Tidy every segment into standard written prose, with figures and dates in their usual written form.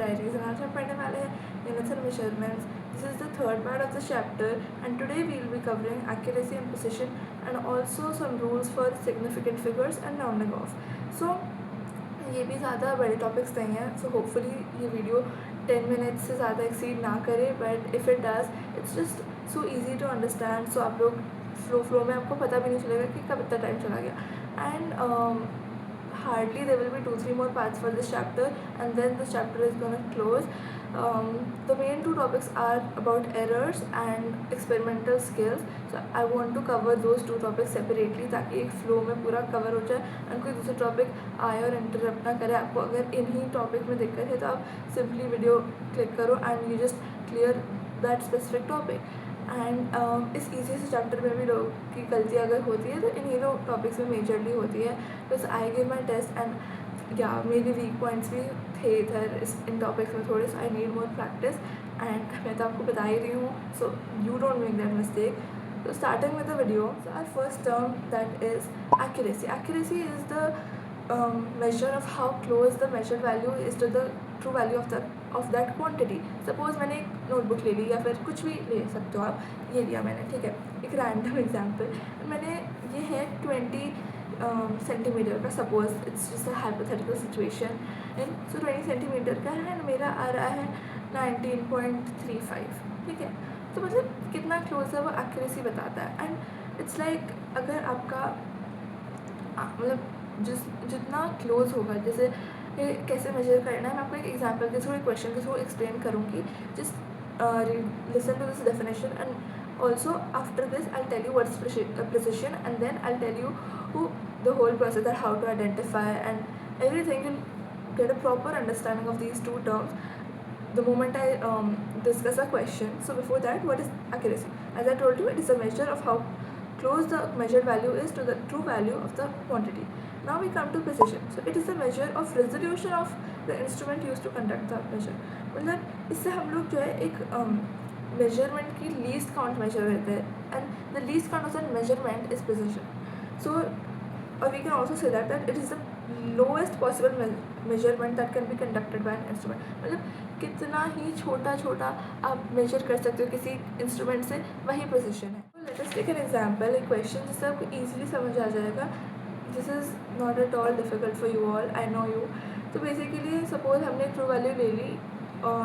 Diaries and आज हम पढ़ने वाले हैं units and measurements. This is the third part of the chapter and today we will be covering accuracy and precision and also some rules for significant figures and rounding off. So ये भी ज़्यादा बड़े topics नहीं हैं, so hopefully ये video 10 minutes से ज़्यादा exceed ना करे, but if it does it's just so easy to understand. So आप लोग फ्लो में आपको पता भी नहीं चलेगा कि कब इतना टाइम चला गया. And hardly there will be 2-3 more parts for this chapter and then this chapter is going to close. The main two topics are about errors and experimental skills, so I want to cover those two topics separately ताकि एक flow में पूरा cover हो जाए and कोई दूसरा topic आए और interrupt ना करे आपको. अगर इन्हीं topic में दिक्कत है तो आप simply video click करो and you just clear that specific topic. And इस ईजी से चैप्टर में भी लोगों की गलती अगर होती है तो इन्हीं दो टॉपिक्स में मेजरली होती है. बस I give my test and या मेरे वीक पॉइंट्स भी थे इधर इन टॉपिक्स में थोड़े. So I need more practice and मैं तो आपको बता ही रही हूँ, so you don't make that mistake. So starting with the video, so our first term that is accuracy. Accuracy is the measure of how close the measured value is to the true value of that quantity. Suppose मैंने एक notebook ले ली या फिर कुछ भी ले सकते हो आप, ये लिया मैंने, ठीक है, एक रैंडम एग्जाम्पल. मैंने ये है 20 सेंटीमीटर का, suppose it's just a hypothetical situation. And so 20 centimetre का है, मेरा आ रहा है 19.35, ठीक है. तो मतलब कितना क्लोज है वो एक्यूरेसी बताता है. एंड इट्स लाइक अगर आपका मतलब जितना क्लोज होगा, जैसे कैसे मेजर करना है मैं आपको एक एग्जांपल के थ्रू, एक क्वेश्चन के थ्रू एक्सप्लेन करूँगी. Just listen to this definition and also after this I tell you what's precision and then I tell you the whole process that how to identify and everything. You get a proper understanding of these two terms the moment I discuss a question. So before that, what is accuracy? As I told you, it is a measure of how close the measured value is to the true value of the quantity. Now we come to precision. So it is a measure of resolution of the instrument used to conduct the measure. मतलब इससे हम लोग जो है एक measurement की least count measure करते हैं and the least count of that measurement is precision. So or we can also say that it is the lowest possible measurement that can be conducted by an instrument. मतलब कितना ही छोटा छोटा आप major कर सकते हो किसी इंस्ट्रूमेंट से, वही प्रिसिशन है. Let us take an example, एक क्वेश्चन जिससे आपको ईजिली समझ आ जाएगा. This is not at all difficult for you all, I know you. तो बेसिकली सपोज हमने ट्रू वैल्यू ले ली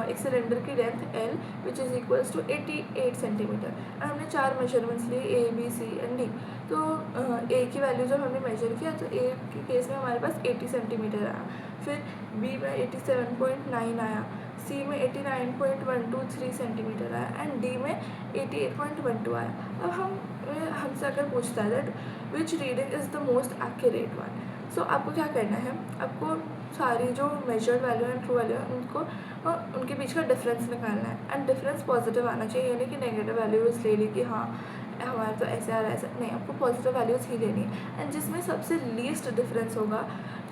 एक सिलेंडर की length L which is equals to 88 centimetre और हमने 4 मेजरमेंट्स लिए A, B, C and D. तो A की वैल्यू जब हमने मेजर किया तो A के केस में हमारे पास 80 सेंटीमीटर आया, फिर B में 87.9 आया, C में 89.123 सेंटीमीटर आया एंड D में 88.12 आया. अब हमसे अगर पूछता है that which reading is the most accurate one, so आपको क्या करना है, आपको सारी जो मेजर्ड वैल्यू है ट्रू वैल्यू है उनको उनके बीच का डिफरेंस निकालना है. एंड डिफरेंस पॉजिटिव आना चाहिए, यानी कि नेगेटिव वैल्यूज़ ले ली कि हाँ हमारा तो ऐसे आ रहा है, ऐसा नहीं, आपको पॉजिटिव वैल्यूज़ ही लेनी है. एंड जिसमें सबसे लीस्ट डिफरेंस होगा,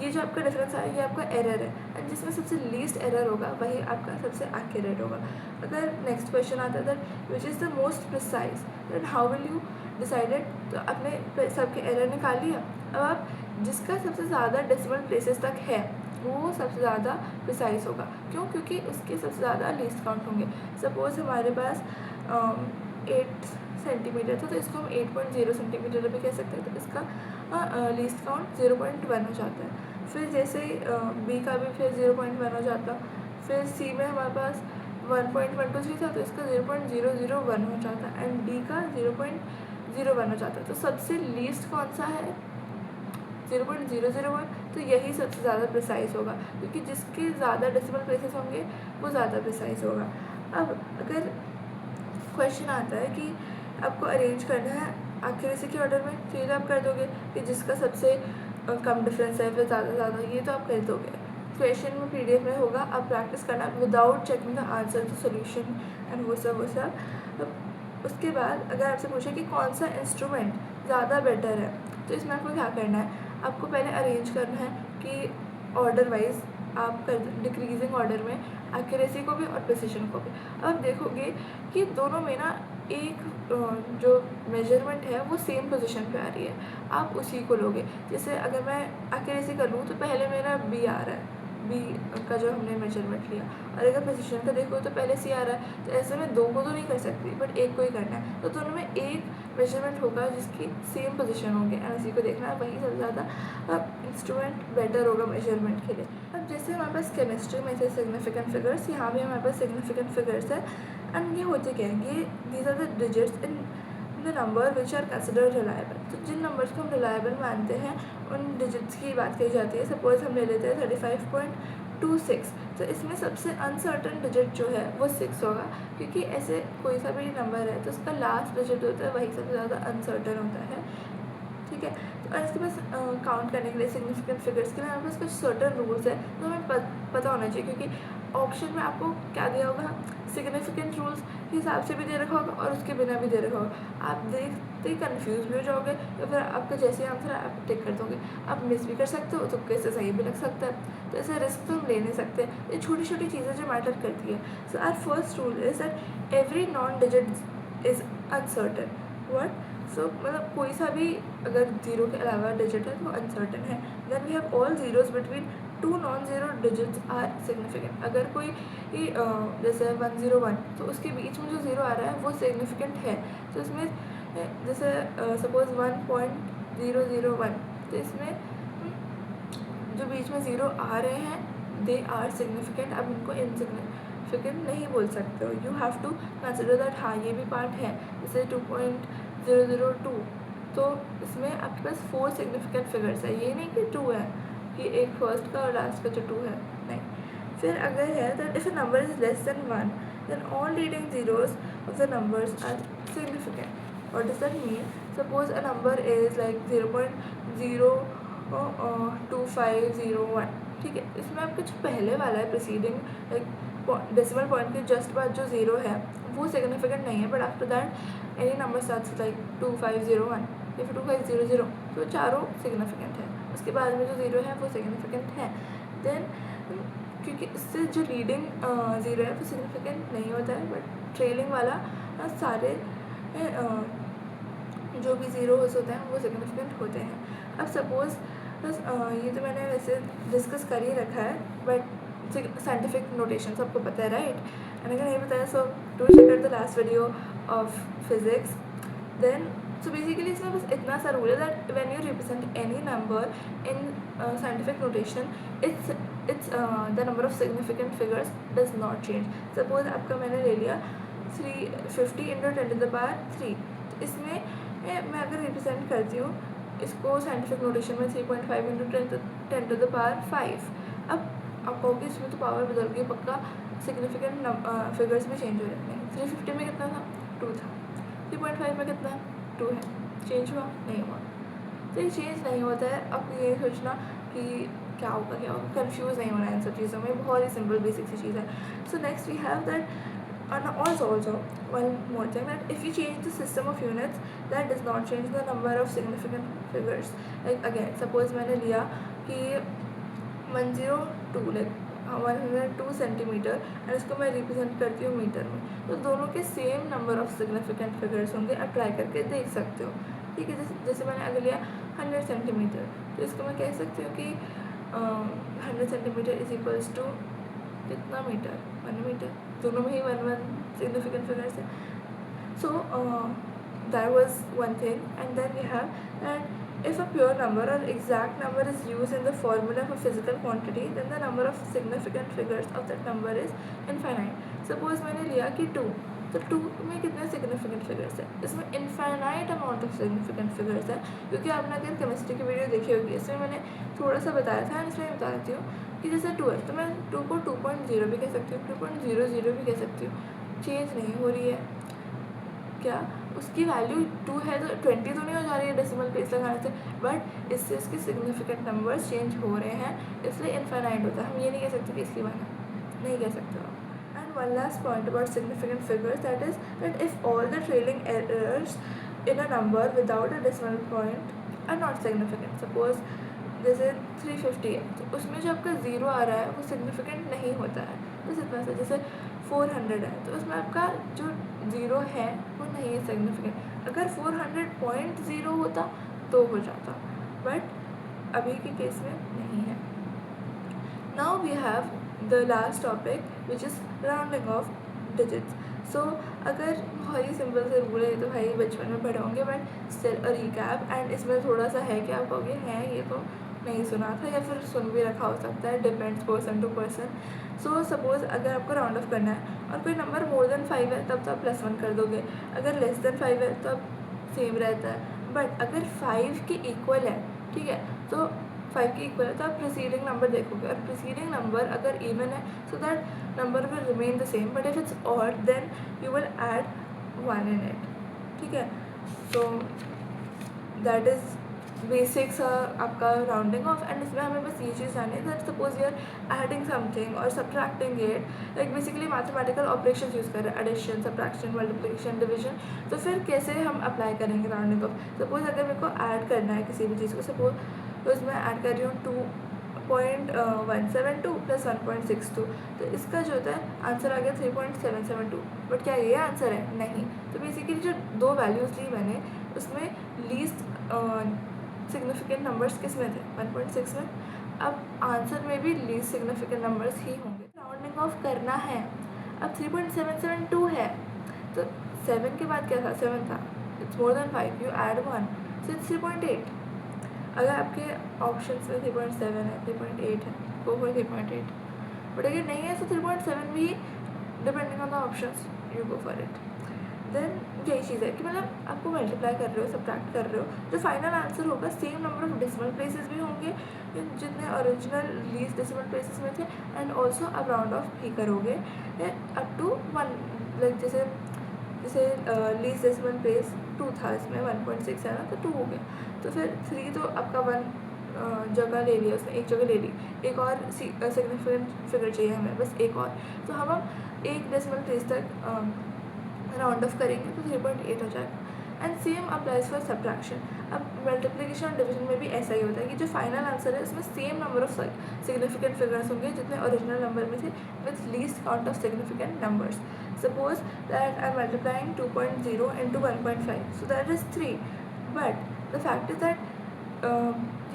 ये जो आपका डिफरेंस आया ये आपका एरर है, एंड जिसमें सबसे लीस्ट एरर होगा वही आपका सबसे एक्यूरेट होगा. अगर नेक्स्ट क्वेश्चन आता है that which is the most precise, then how will you decided. तो आपने सबके एरर निकाल लिया, अब आप जिसका सबसे ज़्यादा डेसिमल प्लेसेस तक है वो सबसे ज़्यादा प्रिसाइज होगा. क्यों? क्योंकि उसके सबसे ज़्यादा लीस्ट काउंट होंगे. सपोज़ हमारे पास 8 सेंटीमीटर था तो इसको हम 8.0 सेंटीमीटर भी कह सकते हैं, तो इसका लीस्ट काउंट 0.1 हो जाता है. फिर जैसे B का भी फिर 0.1 हो जाता, फिर C में हमारे पास 1.123 था तो इसका 0.001 हो जाता एंड D का 0.01 हो जाता. तो सबसे लीस्ट कौन सा है? 0.001. तो यही सबसे ज़्यादा प्रिसाइज होगा क्योंकि जिसके ज़्यादा डेसिमल प्लेसेस होंगे वो ज़्यादा प्रिसाइज होगा. अब अगर क्वेश्चन आता है कि आपको अरेंज करना है एक्यूरेसी के ऑर्डर में, तो ये तो आप कर दोगे कि जिसका सबसे कम डिफरेंस है फिर ज़्यादा, ये तो आप कर दोगे. क्वेश्चन में PDF में होगा, आप प्रैक्टिस करना without checking the answer to solution and वो सब. उसके बाद अगर आपसे पूछे कि कौन सा इंस्ट्रूमेंट ज़्यादा बेटर है, तो इसमें आपको क्या करना है, आपको पहले अरेंज करना है कि ऑर्डर वाइज आप कर डिक्रीजिंग ऑर्डर में एक्यूरेसी को भी और प्रिसिशन को भी. अब देखोगे कि दोनों में ना एक जो मेजरमेंट है वो सेम पोजीशन पे आ रही है, आप उसी को लोगे. जैसे अगर मैं एक्यूरेसी कर लूँ तो पहले मेरा B आ रहा है, बी का जो हमने मेजरमेंट लिया। और अगर पोजीशन का देखो तो पहले सी आ रहा है, तो ऐसे में 2 को तो नहीं कर सकती बट एक को ही करना है, तो दोनों में एक मेजरमेंट होगा जिसकी सेम पोजीशन होगी एंड उसी को देखना है, वही सबसे ज़्यादा इंस्ट्रूमेंट बेटर होगा मेजरमेंट के लिए। अब जैसे हमारे पास केमिस्ट्री में थे सिग्निफिकेंट फिगर्स, यहाँ भी हमारे पास सिग्निफिकेंट फिगर्स है। एंड ये होते क्या है, ये these are the digits in the number which are considered reliable. तो जिन नंबर्स को हम रिलायबल मानते हैं उन डिजिट्स की बात कही जाती है। सपोज हम ले लेते हैं 35.26, तो इसमें सबसे अनसर्टन डिजिट जो है वो 6 होगा, क्योंकि ऐसे कोई सा भी नंबर है तो उसका लास्ट डिजिट होता है वही सबसे ज़्यादा अनसर्टन होता है, ठीक है। तो और इसके पास काउंट करने के लिए सिग्निफिकेंट फिगर्स के लिए हमारे पास कुछ सर्टन रूल्स है तो हमें पता होना चाहिए, क्योंकि ऑप्शन में आपको क्या दिया होगा, सिग्निफिकेंट रूल्स के हिसाब से भी दे रखा होगा और उसके बिना भी दे रखा होगा। आप देखते ही कन्फ्यूज़ भी हो जाओगे या फिर आपका जैसे आंसर आप टिक कर दोगे। आप मिस भी कर सकते हो तो कैसे सही भी लग सकता है, तो ऐसे रिस्क तो हम ले नहीं सकते। ये छोटी छोटी चीज़ें जो मैटर करती है। So our first rule is that every non digit is uncertain. What? So मतलब कोई सा भी अगर 0 के अलावा डिजिट है तो अनसर्टन है। Then we have all zeros between 2 non zero digits are significant. अगर कोई जैसे 101 तो उसके बीच में जो 0 आ रहा है वो सिग्निफिकेंट है। तो इसमें जैसे सपोज 1.001, तो इसमें जो बीच में 0 आ रहे हैं दे आर सिग्निफिकेंट। अब उनको इनसिग्निफिकेंट नहीं बोल सकते हो। You have to consider that हाँ ये भी पार्ट है। जैसे 2.002, तो इसमें आपके पास 4 सिग्निफिकेंट फिगर्स है, ये नहीं कि 2 है कि एक फर्स्ट का और लास्ट का जो 2 है, नहीं। फिर अगर है that if a number is less than 1 then all leading zeros of the numbers are significant. What does that mean? Suppose a number is like 0.02501, ठीक है। इसमें आपका जो पहले वाला है प्रीसीडिंग लाइक डेसिमल पॉइंट के जस्ट बाद जो 0 है वो सिग्निफिकेंट नहीं है, but after that any number starts like 2501 या फिर 2500, तो चारों सिग्निफिकेंट है। उसके बाद में जो 0 है वो सिग्निफिकेंट है। देन क्योंकि इससे जो लीडिंग 0 है वो सिग्निफिकेंट नहीं होता है, बट ट्रेलिंग वाला सारे जो भी 0 होते हैं वो सिग्निफिकेंट होते हैं। अब सपोज ये तो मैंने वैसे डिस्कस कर ही रखा है, बट साइंटिफिक नोटेशन सबको पता है, राइट? एंड अगर नहीं बताया so do check out the last video of physics. Then so basically इसमें बस इतना सा रूल है that when you represent any number in scientific notation it's the number of significant figures does not change. Suppose आपका मैंने ले लिया 350 × 10⁻3, तो इसमें मैं अगर रिप्रेजेंट करती हूँ इसको साइंटिफिक नोटेशन में 3.5 × 10⁵। अब आप कहोगे इसमें तो पावर बदल गई, पक्का सिग्निफिकेंट फिगर्स भी चेंज हो जाते हैं। 350 में कितना था? 2 था। 3.5 में कितना? 2 है। चेंज हुआ? नहीं हुआ। तो ये चेंज नहीं होता है। अब ये सोचना कि क्या होगा, कन्फ्यूज़ नहीं होना इन सब चीज़ों में, बहुत ही सिंपल बेसिक सी चीज़ है। So next we have that also one more thing, that if you change the system of units that does not change the number of significant figures. Like again suppose मैंने लिया कि 102 like 102 centimetre and इसको मैं represent करती हूँ metre में, तो दोनों के same number of significant figures होंगे। आप ट्राई करके देख सकते हो, ठीक है। जैसे मैंने अगर लिया 100 सेंटीमीटर, तो इसको मैं कह सकती हूँ कि 100 सेंटीमीटर इज इक्वल्स टू कितना मीटर? 1 मीटर। दोनों में ही 1 सिग्निफिकेंट फिगर्स है। So that was one thing. And then we have that if a pure number or exact number is used in the formula for physical quantity, then the number of significant figures of that number is infinite. Suppose मैंने लिया कि 2, तो 2 में कितने significant figures है? इसमें infinite amount of significant figures है, क्योंकि आपने अगर केमिस्ट्री की वीडियो देखी होगी इसमें मैंने थोड़ा सा बताया था, इसलिए बता देती हूँ कि जैसे 2 है तो मैं 2 को 2.0 भी कह सकती हूँ, 2.00 भी कह सकती हूँ, चेंज नहीं हो रही है। क्या उसकी वैल्यू 2 है तो 20 तो नहीं हो जा रही है डेसिमल प्लेस लगाने से, बट इससे इसके सिग्निफिकेंट नंबर्स चेंज हो रहे हैं, इसलिए इनफाइनाइट होता है। हम ये नहीं कह सकते कि इसकी बना, नहीं कह सकते हो। And one last point about significant figures, that is that if all the trailing errors in a number without a decimal point are not significant. Suppose जैसे 350 है तो उसमें जो आपका 0 आ रहा है वो सिग्निफिकेंट नहीं होता है, बस इतना सा। जैसे 400 है तो उसमें आपका जो 0 है वो नहीं है सिग्निफिकेंट। अगर 400.0 होता तो हो जाता, बट अभी के केस में नहीं है। Now we have the last topic which is rounding off digits. So अगर बहुत ही सिंपल से रूल है तो भाई बचपन में पढ़े होंगे, but still a recap, and इसमें थोड़ा सा है कि आप कहोगे हैं ये तो नहीं सुना था, या फिर सुन भी रखा हो सकता है, depends person to person. So suppose अगर आपको राउंड ऑफ करना है और कोई नंबर मोर देन 5 है तब तो आप +1 कर दोगे, अगर लेस देन 5 है तो आप सेम रहता है. बट अगर 5 के इक्वल है, ठीक है, तो 5 के इक्वल है तो आप प्रीसीडिंग नंबर देखोगे, और प्रीसीडिंग नंबर अगर इवन है so that number will remain the same, but if it's odd then you will add 1 in it. ठीक है, सो दैट इज़ बेसिक्स आपका राउंडिंग ऑफ. एंड इसमें हमें बस ये चीज़ जाननी है that suppose you are adding something और subtracting it, like basically mathematical operation use कर रहे हैं, एडिशन, सब्ट्रैक्शन, मल्टीप्लिकेशन, डिविजन. तो फिर कैसे हम अप्लाई करेंगे राउंडिंग ऑफ. सपोज अगर मेरे को ऐड करना है किसी भी चीज़ को, सपोज तो इसमें ऐड कर रही हूँ 2.172 + 1.62, तो इसका जो होता है आंसर आ गया 3.772. बट क्या ये आंसर है? नहीं. तो बेसिकली जो दो वैल्यूज़ ली मैंने उसमें लीस्ट सिग्निफिकेंट नंबर्स किस में थे? 1.6 में. अब आंसर में भी लीस्ट सिग्निफिकेंट नंबर्स ही होंगे. राउंडिंग ऑफ करना है. अब 3.772 है तो 7 के बाद क्या था? 7 था. It's more than 5, you add 1, so it's 3.8. अगर आपके ऑप्शंस में 3.7 है, 3.8 है, गो फॉर 3.8. बट अगर नहीं है तो 3.7 भी, depending on the options you go for it. Then यही चीज़ है कि मतलब आपको मल्टीप्लाई कर रहे हो, सब्ट्रैक्ट कर रहे हो, जो फाइनल आंसर होगा same number of decimal places भी होंगे जितने ओरिजिनल लीस्ट डेसिमल प्लेसेस में थे, एंड ऑल्सो आप राउंड ऑफ भी करोगे अप टू 1. लाइक जैसे जैसे लीस्ट डेसिमल प्लेस 2 था, इसमें 1.6 है ना, तो 2 हो गया. तो फिर 3 तो आपका 1 जगह ले लिया, उसने एक जगह ले ली. एक और सिग्निफिकेंट फिगर चाहिए हमें, बस एक और. तो हम एक डेसिमल प्लेस तक राउंड ऑफ करेंगे तो 3.8 हो जाएगा. And same applies for subtraction. अब मल्टीप्लिकेशन और डिवीजन में भी ऐसा ही होता है कि जो फाइनल आंसर है उसमें same number of significant figures होंगे जितने ओरिजिनल नंबर में थे, with least count of significant numbers. Suppose that I am multiplying 2.0 into 1.5, so that is 3. But the fact is that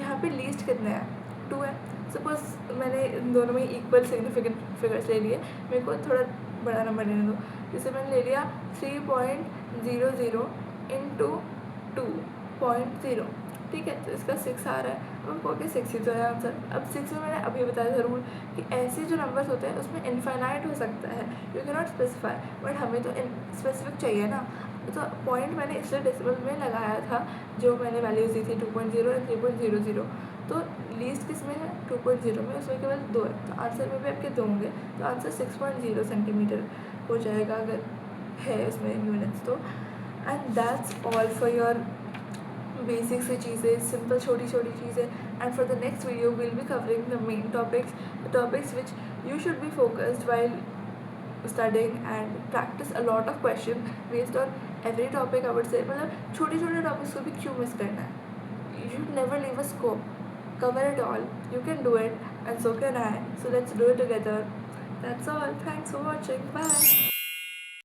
यहाँ पे लीस्ट कितने हैं? 2 है. सपोज मैंने इन दोनों में इक्वल सिग्निफिकेंट फिगर्स ले लिए, मेरे को थोड़ा बड़ा नंबर लेने दो. जैसे मैंने ले लिया 3.00 into 2.0, ठीक है, तो इसका 6 आ रहा है. अब कहोगे 6 ही तो है आंसर. अब 6 में मैंने अभी बताया था रूल कि ऐसे जो नंबर्स होते हैं उसमें इनफाइनाइट हो सकता है, you can not specify, but हमें तो स्पेसिफिक चाहिए ना. तो पॉइंट मैंने इसलिए डेसिमल में लगाया था जो मैंने वैल्यूज दी थी 2.0 और 3.00. तो लीस्ट किस में है? 2.0 में, उसमें केवल 2 है, तो आंसर में भी आपके 2 होंगे, तो आंसर 6.0 सेंटीमीटर हो जाएगा अगर है उसमें यूनिट्स तो. And that's all for your basic से चीज़ें, सिंपल छोटी छोटी चीज़ें. And for the next video will be covering the main topics, the topics which you should be focused while studying, and practice a lot of question based on every topic. I would say मतलब छोटे छोटे topics को भी क्यों miss करना है? You should never leave a scope. Cover it all. You can do it, and so can I. So let's do it together. That's all. Thanks for watching. Bye.